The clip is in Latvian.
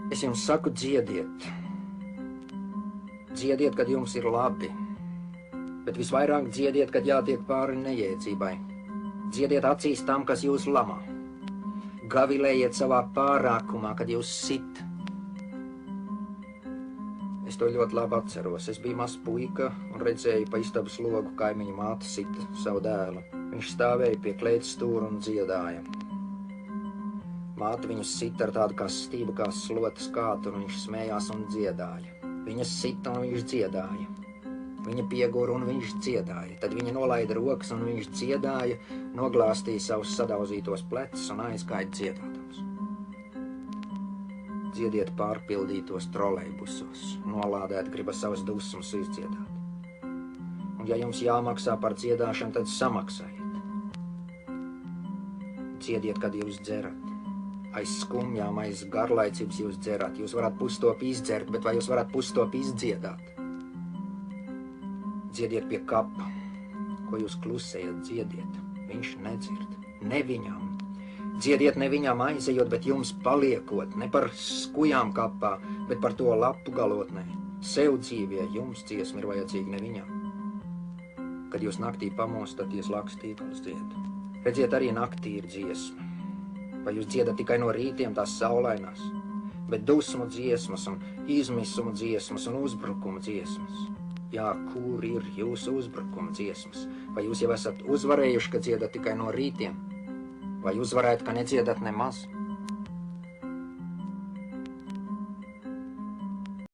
Es jums saku, dziediet. Dziediet, kad jums ir labi. Bet visvairāk dziediet, kad jātiek pāri nejēdzībai. Dziediet acīs tam, kas jūs lamā. Gavilējiet savā pārākumā, kad jūs sit. Es to ļoti labi atceros. Es biju mazs puika un redzēju pa istabas logu kaimiņu māte sita savu dēlu. Viņš stāvēja pie kleitas stūra un dziedāja. Māte viņus sita ar tādu kā stību, kā slotas kātu, un viņš smējās un dziedāja. Viņas sita un viņš dziedāja. Viņa piegura un viņš dziedāja. Tad viņa nolaida rokas un viņš dziedāja, noglāstīja savus sadauzītos plecus un aizgāja dziedādams. Dziediet pārpildītos trolejbusos, nolādēt gribas savas dusmas izdziedāt. Un ja jums jāmaksā par dziedāšanu, tad samaksājiet. Dziediet, kad jūs dzerat. Aiz skumjām, aiz garlaicības jūs dzerat. Jūs varat pustopi izdzert, bet vai jūs varat pustopi izdziedāt? Dziediet pie kapa. Ko jūs klusējat, dziediet. Viņš nedzird. Ne viņam. Dziediet ne viņam aizejot, bet jums paliekot. Ne par skujām kapā, bet par to lapu galotnē. Sev dzīvie jums dziesma ir vajadzīga ne viņam. Kad jūs naktī pamostaties, lakstīgals dzied. Redziet, arī naktī ir dziesma. Vai jūs dziedat tikai no rītiem tās saulainās, bet dusmu dziesmas un izmisumu dziesmas un uzbrukumu dziesmas? Jā, kur ir jūsu uzbrukuma dziesmas? Vai jūs jau esat uzvarējuši, ka dziedat tikai no rītiem? Vai uzvarēt, ka nedziedat nemaz?